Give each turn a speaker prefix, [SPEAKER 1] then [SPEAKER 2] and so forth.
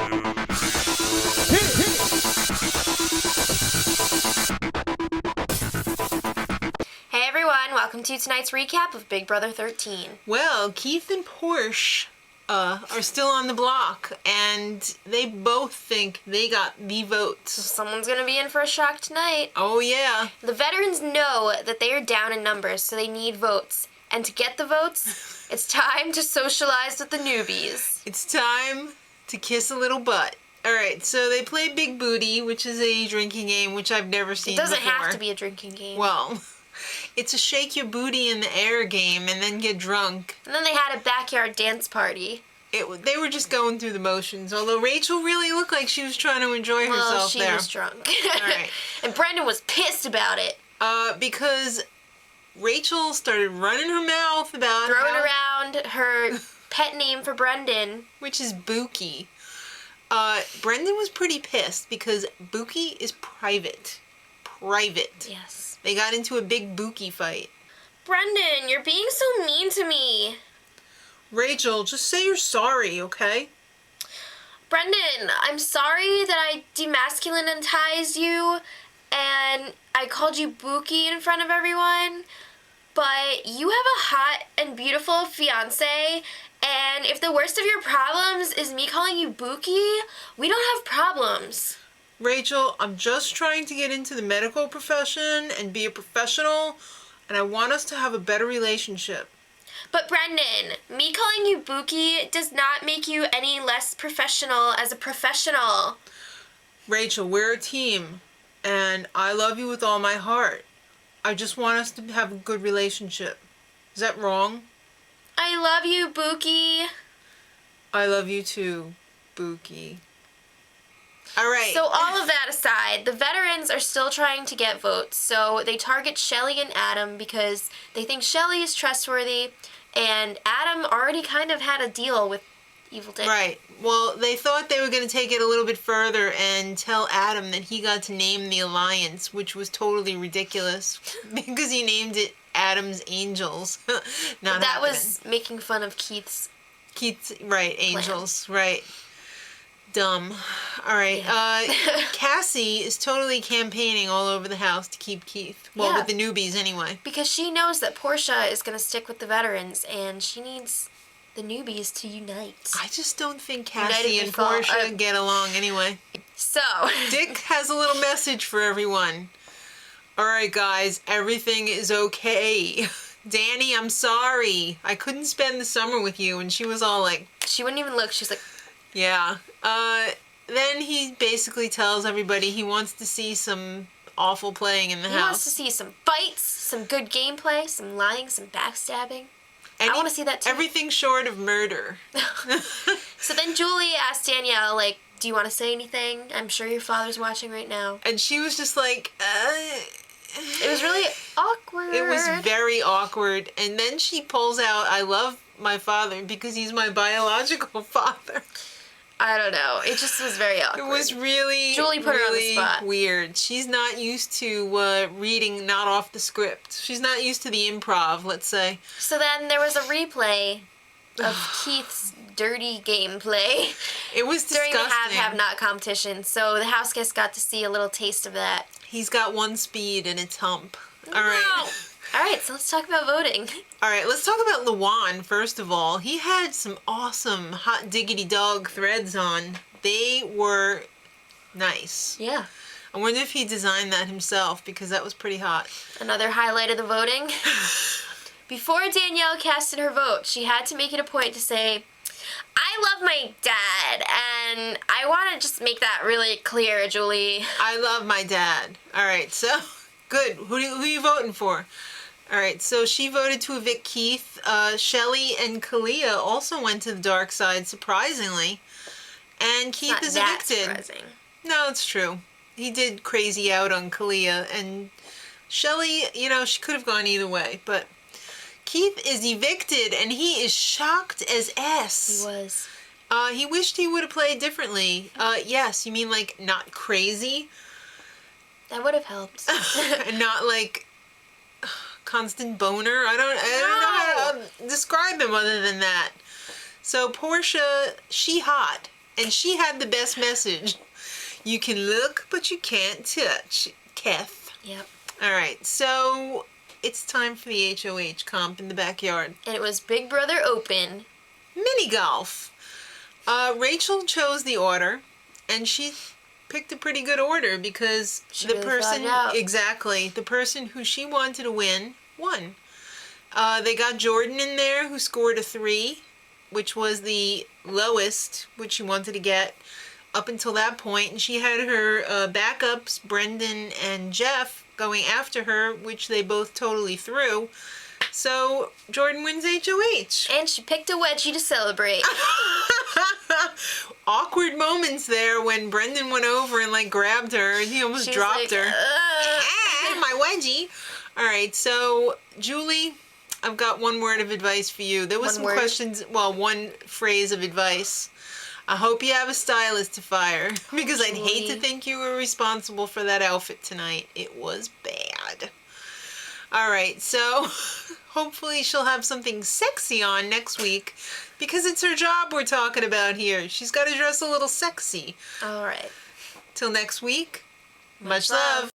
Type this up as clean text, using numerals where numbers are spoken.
[SPEAKER 1] Hey everyone, welcome to tonight's recap of Big Brother 13.
[SPEAKER 2] Well, Keith and Porsche are still on the block, and they both think they got the votes.
[SPEAKER 1] Someone's gonna be in for a shock tonight.
[SPEAKER 2] Oh yeah.
[SPEAKER 1] The veterans know that they are down in numbers, so they need votes. And to get the votes, it's time to socialize with the newbies.
[SPEAKER 2] It's time to kiss a little butt. Alright, so they play Big Booty, which is a drinking game, which I've never seen before.
[SPEAKER 1] It doesn't have to be a drinking game.
[SPEAKER 2] Well, it's a shake your booty in the air game and then get drunk.
[SPEAKER 1] And then they had a backyard dance party.
[SPEAKER 2] They were just going through the motions, although Rachel really looked like she was trying to enjoy herself there.
[SPEAKER 1] Well, she was drunk.
[SPEAKER 2] Alright.
[SPEAKER 1] And Brendan was pissed about it.
[SPEAKER 2] Because Rachel started running her mouth about
[SPEAKER 1] throwing around her pet name for Brendan,
[SPEAKER 2] which is Bookie. Brendan was pretty pissed because Bookie is private. Private.
[SPEAKER 1] Yes.
[SPEAKER 2] They got into a big Bookie fight.
[SPEAKER 1] Brendan, you're being so mean to me.
[SPEAKER 2] Rachel, just say you're sorry, okay?
[SPEAKER 1] Brendan, I'm sorry that I demasculinized you and I called you Bookie in front of everyone, but you have a hot and beautiful fiance, and if the worst of your problems is me calling you Bookie, we don't have problems.
[SPEAKER 2] Rachel, I'm just trying to get into the medical profession and be a professional, and I want us to have a better relationship.
[SPEAKER 1] But Brendan, me calling you Bookie does not make you any less professional as a professional.
[SPEAKER 2] Rachel, we're a team, and I love you with all my heart. I just want us to have a good relationship. Is that wrong?
[SPEAKER 1] I love you, Bookie.
[SPEAKER 2] I love you too, Bookie. All right.
[SPEAKER 1] So all of that aside, the veterans are still trying to get votes. So they target Shelly and Adam because they think Shelly is trustworthy, and Adam already kind of had a deal with Evil Dick.
[SPEAKER 2] Right. Well, they thought they were going to take it a little bit further and tell Adam that he got to name the alliance, which was totally ridiculous because he named it Adam's Angels. Not
[SPEAKER 1] that
[SPEAKER 2] happening.
[SPEAKER 1] was making fun of Keith's,
[SPEAKER 2] right, Angels, right. Dumb. All right. Yeah. Cassie is totally campaigning all over the house to keep Keith. Well,
[SPEAKER 1] yeah.
[SPEAKER 2] With the newbies anyway.
[SPEAKER 1] Because she knows that Portia is going to stick with the veterans, and she needs the newbies to unite.
[SPEAKER 2] I just don't think Cassie and Portia get along anyway.
[SPEAKER 1] So.
[SPEAKER 2] Dick has a little message for everyone. All right, guys, everything is okay. Danny, I'm sorry. I couldn't spend the summer with you. And she was all like...
[SPEAKER 1] She wouldn't even look. She was like...
[SPEAKER 2] Yeah. Then he basically tells everybody he wants to see some awful playing in the house.
[SPEAKER 1] He wants to see some fights, some good gameplay, some lying, some backstabbing. I want to see that too.
[SPEAKER 2] Everything short of murder.
[SPEAKER 1] So then Julie asked Danielle, like, do you want to say anything? I'm sure your father's watching right now.
[SPEAKER 2] And she was just like,
[SPEAKER 1] It was really awkward.
[SPEAKER 2] It was very awkward. And then she pulls out, I love my father because he's my biological father.
[SPEAKER 1] I don't know. It just was very awkward.
[SPEAKER 2] It was really,
[SPEAKER 1] Julie put her on the spot.
[SPEAKER 2] Weird. She's not used to reading not off the script. She's not used to the improv, let's say.
[SPEAKER 1] So then there was a replay of Keith's dirty gameplay.
[SPEAKER 2] It was disgusting.
[SPEAKER 1] During the have-not competition. So the house guests got to see a little taste of that.
[SPEAKER 2] He's got one speed and it's hump.
[SPEAKER 1] All right. All right, so let's talk about voting.
[SPEAKER 2] All right, let's talk about Luan, first of all. He had some awesome hot diggity dog threads on. They were nice.
[SPEAKER 1] Yeah.
[SPEAKER 2] I wonder if he designed that himself because that was pretty hot.
[SPEAKER 1] Another highlight of the voting. Before Danielle casted her vote, she had to make it a point to say, I love my dad, and I want to just make that really clear, Julie.
[SPEAKER 2] I love my dad. All right, so good. Who are you voting for? All right, so she voted to evict Keith. Shelly and Kalia also went to the dark side, surprisingly. And Keith is evicted.
[SPEAKER 1] Surprising.
[SPEAKER 2] No, it's true. He did crazy out on Kalia. And Shelly, you know, she could have gone either way. But Keith is evicted, and he is shocked as S.
[SPEAKER 1] He was.
[SPEAKER 2] He wished he would have played differently. Yes, you mean like not crazy?
[SPEAKER 1] That would have helped.
[SPEAKER 2] And not like constant boner. I don't know how to describe him other than that. So Portia, she hot. And she had the best message. You can look, but you can't touch. Keth.
[SPEAKER 1] Yep.
[SPEAKER 2] All right, so it's time for the HOH comp in the backyard.
[SPEAKER 1] And it was Big Brother Open.
[SPEAKER 2] Mini golf. Rachel chose the order, and she picked a pretty good order because
[SPEAKER 1] She
[SPEAKER 2] the
[SPEAKER 1] really
[SPEAKER 2] person,
[SPEAKER 1] thought it out.
[SPEAKER 2] exactly, the person who she wanted to win won. They got Jordan in there, who scored a 3, which was the lowest which she wanted to get up until that point. And she had her backups, Brendan and Jeff, going after her, which they both totally threw. So Jordan wins HOH.
[SPEAKER 1] And she picked a wedgie to celebrate.
[SPEAKER 2] Awkward moments there when Brendan went over and like grabbed her and he almost
[SPEAKER 1] She was
[SPEAKER 2] dropped
[SPEAKER 1] like,
[SPEAKER 2] her. Ah, my wedgie. All right, so Julie, I've got one word of advice for you. There was
[SPEAKER 1] One
[SPEAKER 2] some
[SPEAKER 1] word?
[SPEAKER 2] questions, well, one phrase of advice. I hope you have a stylist to fire because I'd hate to
[SPEAKER 1] Julie.
[SPEAKER 2] think you were responsible for that outfit tonight. It was bad. All right, so hopefully she'll have something sexy on next week because it's her job we're talking about here. She's got to dress a little sexy.
[SPEAKER 1] All right.
[SPEAKER 2] Till next week, much
[SPEAKER 1] love.
[SPEAKER 2] love.